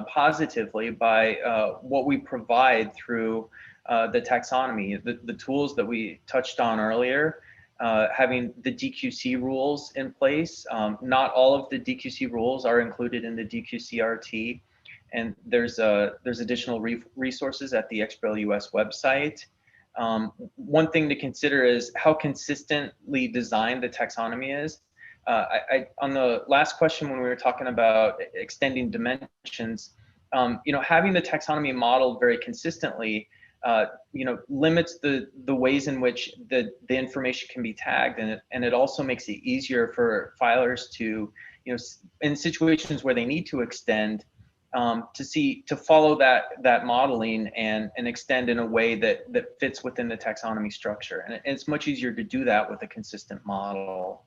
positively by what we provide through the taxonomy, the tools that we touched on earlier, having the DQC rules in place. Not all of the DQC rules are included in the DQCRT, and there's additional resources at the Xbrl US website. One thing to consider is how consistently designed the taxonomy is. On the last question, when we were talking about extending dimensions, having the taxonomy modeled very consistently, limits the ways in which the information can be tagged, and it also makes it easier for filers to, in situations where they need to extend, to follow that modeling and extend in a way that fits within the taxonomy structure. And it's much easier to do that with a consistent model.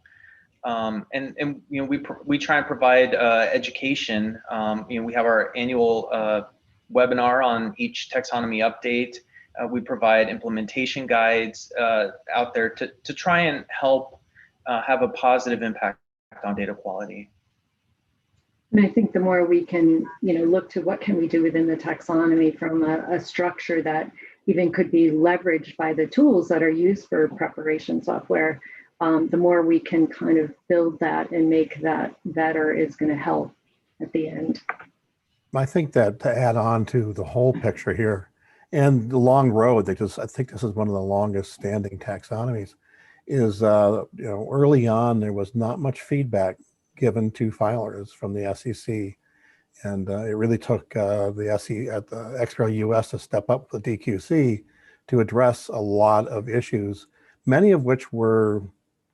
We try and provide education. We have our annual webinar on each taxonomy update. We provide implementation guides out there to try and help have a positive impact on data quality. And I think the more we can, look to what can we do within the taxonomy from a structure that even could be leveraged by the tools that are used for preparation software, the more we can kind of build that and make that better is going to help at the end. I think that to add on to the whole picture here and the long road, I think this is one of the longest standing taxonomies, is early on there was not much feedback given to filers from the SEC. And it really took the SE at the Xbrl US to step up the DQC to address a lot of issues, many of which were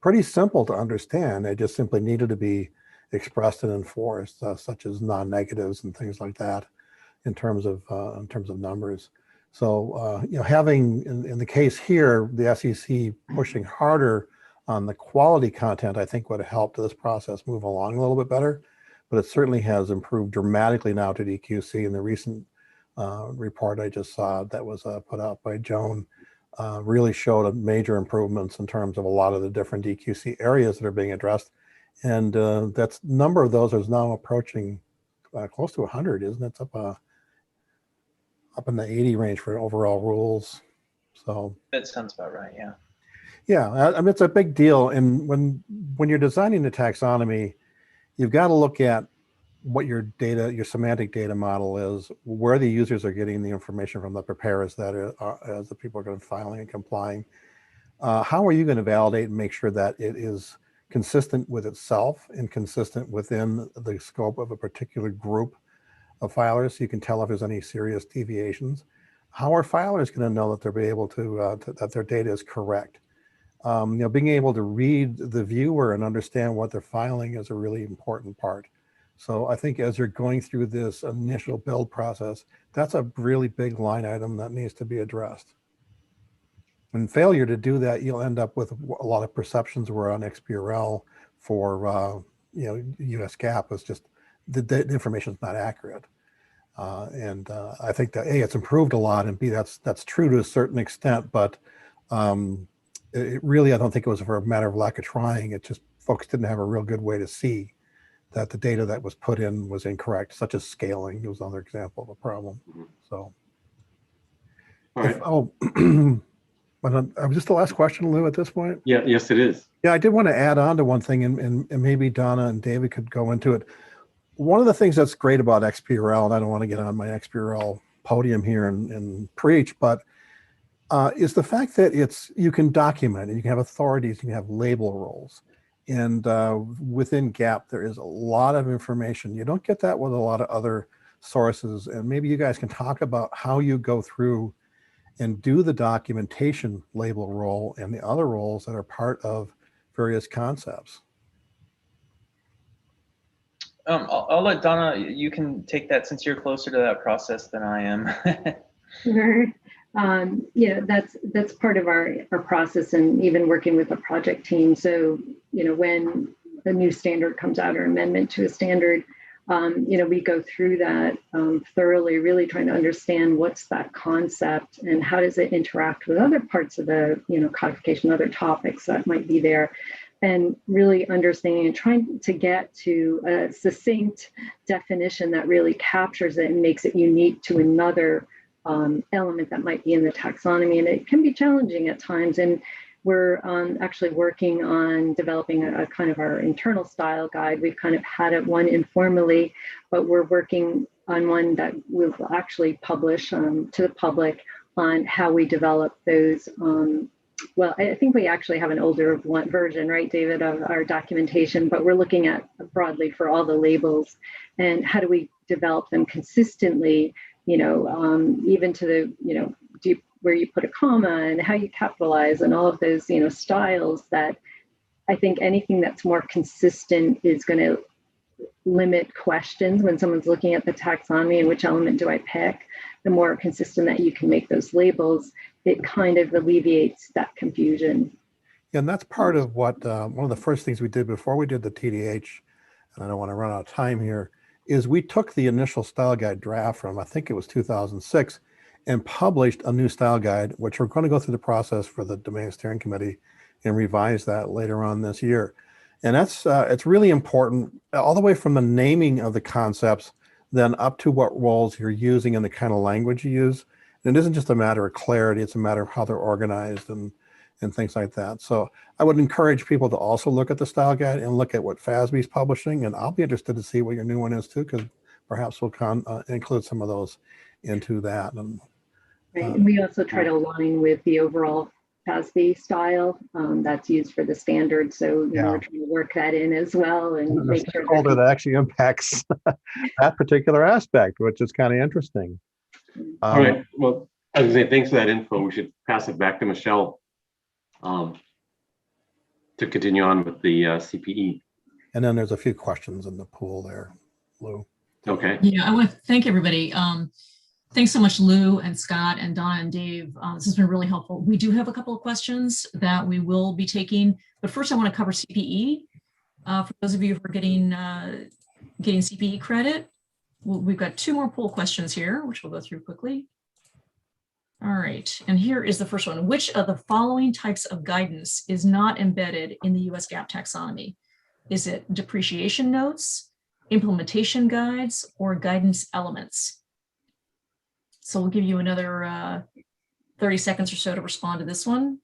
pretty simple to understand. They just simply needed to be expressed and enforced, such as non-negatives and things like that, in terms of numbers. So having in the case here, the SEC pushing harder on the quality content, I think would have helped this process move along a little bit better. But it certainly has improved dramatically now to DQC. In the recent report I just saw that was put out by Joan really showed major improvements in terms of a lot of the different DQC areas that are being addressed. And that's number of those is now approaching close to 100, isn't it? It's up in the 80 range for overall rules. So That sounds about right, yeah. Yeah, I mean, it's a big deal. And when you're designing the taxonomy, you've got to look at what your semantic data model is, where the users are getting the information from, the preparers that are as the people are going to filing and complying. How are you going to validate and make sure that it is consistent with itself and consistent within the scope of a particular group of filers, so you can tell if there's any serious deviations? How are filers going to know that they'll be able to that their data is correct? Being able to read the viewer and understand what they're filing is a really important part. So I think as you're going through this initial build process, that's a really big line item that needs to be addressed. And failure to do that, you'll end up with a lot of perceptions where on XBRL for US GAAP is just the information is not accurate. I think that A, it's improved a lot, and B, that's true to a certain extent, but it really, I don't think it was for a matter of lack of trying. It just folks didn't have a real good way to see that the data that was put in was incorrect, such as scaling. It was another example of a problem. So, all right. Was this the last question, Lou, at this point? Yeah, yes, it is. Yeah, I did want to add on to one thing, and maybe Donna and David could go into it. One of the things that's great about XBRL, and I don't want to get on my XBRL podium here and preach, but is the fact that you can document and you can have authorities, you can have label roles. And within GAAP, there is a lot of information. You don't get that with a lot of other sources. And maybe you guys can talk about how you go through and do the documentation label role and the other roles that are part of various concepts. I'll let Donna, you can take that since you're closer to that process than I am. Sure. That's part of our process, and even working with the project team. So, when a new standard comes out or amendment to a standard, we go through that thoroughly, really trying to understand what's that concept and how does it interact with other parts of the, codification, other topics that might be there, and really understanding and trying to get to a succinct definition that really captures it and makes it unique to another element that might be in the taxonomy. And it can be challenging at times. And we're actually working on developing a kind of our internal style guide. We've kind of had it one informally, but we're working on one that we'll actually publish to the public on how we develop those. Well, I think we actually have an older version, right, David, of our documentation, but we're looking at broadly for all the labels and how do we develop them consistently, even to the, where you put a comma and how you capitalize and all of those, styles that I think anything that's more consistent is going to limit questions when someone's looking at the taxonomy and which element do I pick. The more consistent that you can make those labels, it kind of alleviates that confusion. Yeah, and that's part of what, one of the first things we did before we did the TDH, and I don't want to run out of time here, is we took the initial style guide draft from, I think it was 2006, and published a new style guide, which we're going to go through the process for the Domain Steering Committee and revise that later on this year. And that's it's really important, all the way from the naming of the concepts, then up to what roles you're using and the kind of language you use. And it isn't just a matter of clarity, it's a matter of how they're organized and things like that. So I would encourage people to also look at the style guide and look at what Fasb is publishing. And I'll be interested to see what your new one is too, because perhaps we'll include some of those into that. And right. And we also try to align with the overall Fasbi style that's used for the standard. So, you know, we're trying to work that in as well and make sure that actually impacts that particular aspect, which is kind of interesting. All right. Well, I was going to say, thanks for that info. We should pass it back to Michelle to continue on with the CPE. And then there's a few questions in the pool there, Lou. Okay. Yeah, I want to thank everybody. Thanks so much, Lou and Scott and Donna and Dave. This has been really helpful. We do have a couple of questions that we will be taking, but first I want to cover CPE. For those of you who are getting CPE credit, we've got 2 more poll questions here, which we'll go through quickly. All right, and here is the first one. Which of the following types of guidance is not embedded in the US GAAP taxonomy? Is it depreciation notes, implementation guides, or guidance elements? So we'll give you another 30 seconds or so to respond to this one.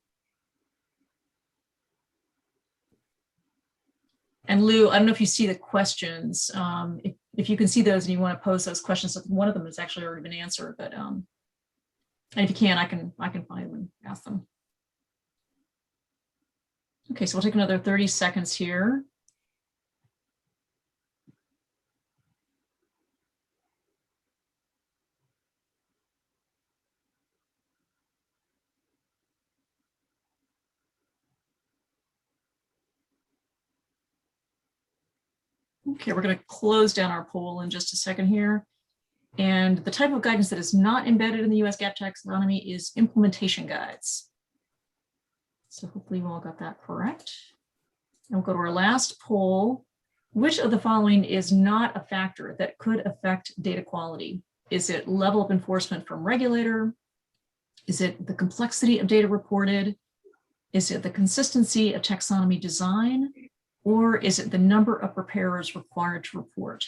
And Lou, I don't know if you see the questions. If you can see those and you want to pose those questions, one of them has actually already been answered, but and if you can, I can find them and ask them. Okay, so we'll take another 30 seconds here. Okay, we're going to close down our poll in just a second here. And the type of guidance that is not embedded in the US GAAP taxonomy is implementation guides. So hopefully you all got that correct. And we'll go to our last poll. Which of the following is not a factor that could affect data quality? Is it level of enforcement from regulator? Is it the complexity of data reported? Is it the consistency of taxonomy design? Or is it the number of preparers required to report?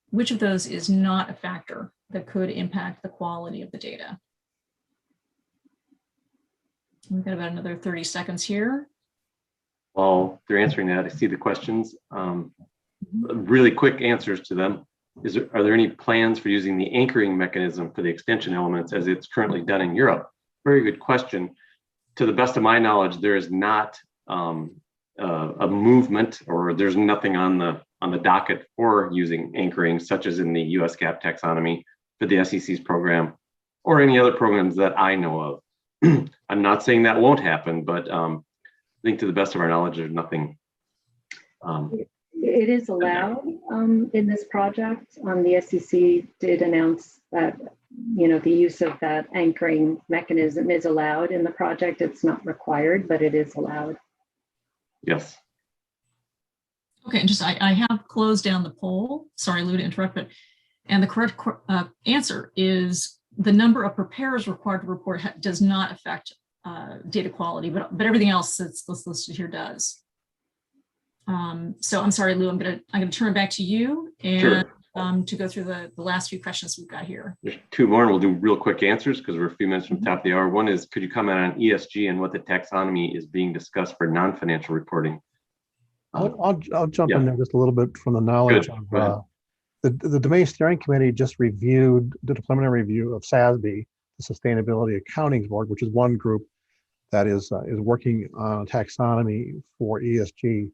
Which of those is not a factor that could impact the quality of the data? We've got about another 30 seconds here. While they're answering that, I see the questions. Really quick answers to them. Are there any plans for using the anchoring mechanism for the extension elements as it's currently done in Europe? Very good question. To the best of my knowledge, there is not a movement, or there's nothing on the docket for using anchoring, such as in the US GAAP taxonomy for the SEC's program, or any other programs that I know of. I'm not saying that won't happen, but I think to the best of our knowledge, there's nothing. It is allowed in this project. The SEC did announce that, you know, the use of that anchoring mechanism is allowed in the project. It's not required, but it is allowed. Yes. Okay, and just I have closed down the poll. Sorry, Lou, to interrupt, but and the correct answer is the number of preparers required to report does not affect data quality, but everything else that's listed here does. So I'm sorry, Lou, I'm gonna turn it back to you and Sure. To go through the last few questions we've got here. There's 2 more, and we'll do real quick answers because we're a few minutes from the top of the hour. One is, could you comment on ESG and what the taxonomy is being discussed for non-financial reporting? I'll jump in there just a little bit from the knowledge of the Domain Steering Committee just did a preliminary review of Fasb, the Sustainability Accounting Board, which is one group that is working on taxonomy for ESG.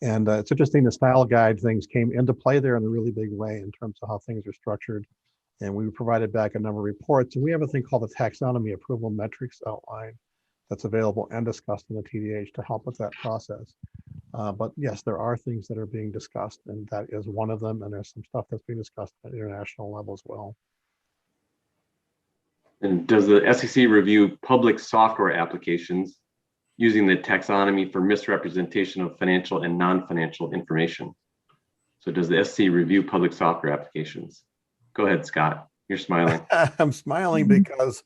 And it's interesting, the style guide things came into play there in a really big way in terms of how things are structured. And we provided back a number of reports. And we have a thing called the Taxonomy Approval Metrics Outline that's available and discussed in the TDH to help with that process. But yes, there are things that are being discussed, and that is one of them. And there's some stuff that's being discussed at international level as well. And does the SEC review public software applications using the taxonomy for misrepresentation of financial and non-financial information? So does the SEC review public software applications? Go ahead, Scott. You're smiling. I'm smiling because,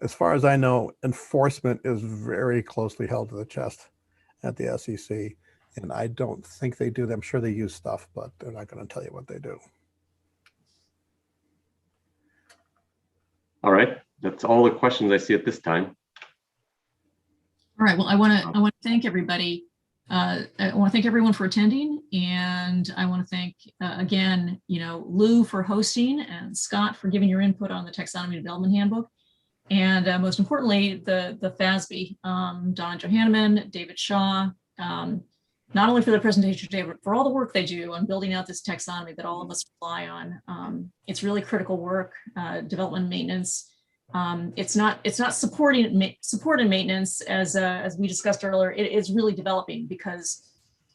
as far as I know, enforcement is very closely held to the chest at the SEC. And I don't think they do. I'm sure they use stuff, but they're not going to tell you what they do. All right. That's all the questions I see at this time. All right, well, I want to thank everybody. I want to thank everyone for attending, and I want to thank again, Lou for hosting and Scott for giving your input on the Taxonomy Development Handbook. And most importantly, the Fasb, Donna Johanneman, David Shaw, not only for the presentation today, but for all the work they do on building out this taxonomy that all of us rely on. It's really critical work, development and maintenance. It's not support and maintenance as we discussed earlier. It is really developing because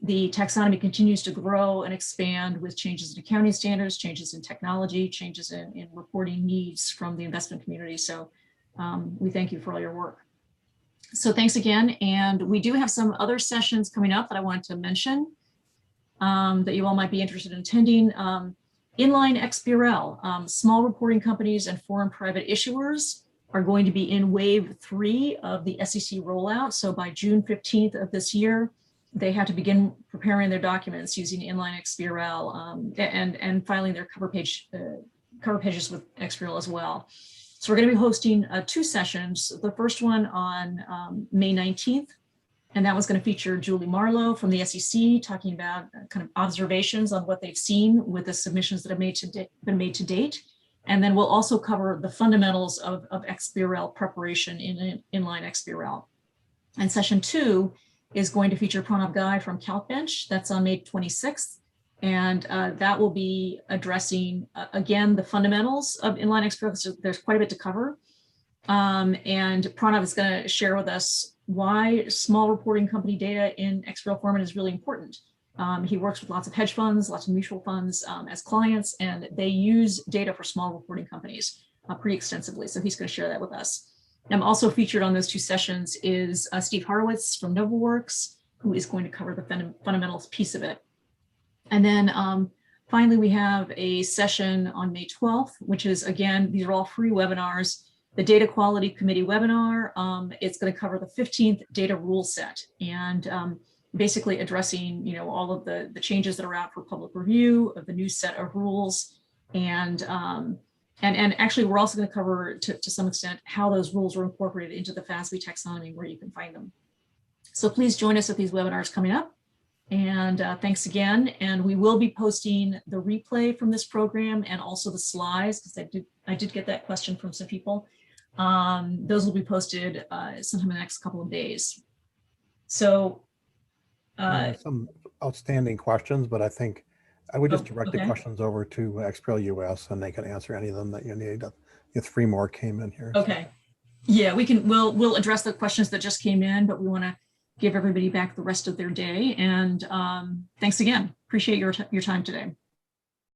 the taxonomy continues to grow and expand with changes in accounting standards, changes in technology, changes in reporting needs from the investment community. So we thank you for all your work. So thanks again. And we do have some other sessions coming up that I wanted to mention that you all might be interested in attending. Inline Xbrl, small reporting companies and foreign private issuers are going to be in wave 3 of the SEC rollout. So by June 15th of this year, they have to begin preparing their documents using Inline Xbrl and filing their cover pages with Xbrl as well. So we're going to be hosting 2 sessions. The first one on May 19th, and that was going to feature Julie Marlowe from the SEC talking about kind of observations on what they've seen with the submissions that have been made to date. And then we'll also cover the fundamentals of XBRL preparation in Inline Xbrl. And session 2 is going to feature Pranav Ghai from CalcBench. That's on May 26th. And that will be addressing, again, the fundamentals of Inline Xbrl. So there's quite a bit to cover. And Pranav is going to share with us why small reporting company data in XBRL format is really important. He works with lots of hedge funds, lots of mutual funds as clients, and they use data for small reporting companies pretty extensively. So he's going to share that with us. Also featured on those 2 sessions is Steve Horowitz from NovaWorks, who is going to cover the fundamentals piece of it. And then finally, we have a session on May 12th, which is, again, these are all free webinars. The Data Quality Committee webinar, it's going to cover the 15th data rule set and basically addressing, all of the changes that are out for public review of the new set of rules. And actually, we're also going to cover to some extent how those rules were incorporated into the Fasbi taxonomy, where you can find them. So please join us at these webinars coming up. And thanks again. And we will be posting the replay from this program and also the slides, because I did get that question from some people. Those will be posted sometime in the next couple of days. So some outstanding questions, but I think I would just direct okay. the questions over to XBRL US and they can answer any of them that you need. The 3 more came in here. Okay. Yeah, we'll address the questions that just came in, but we want to give everybody back the rest of their day. And thanks again. Appreciate your time today.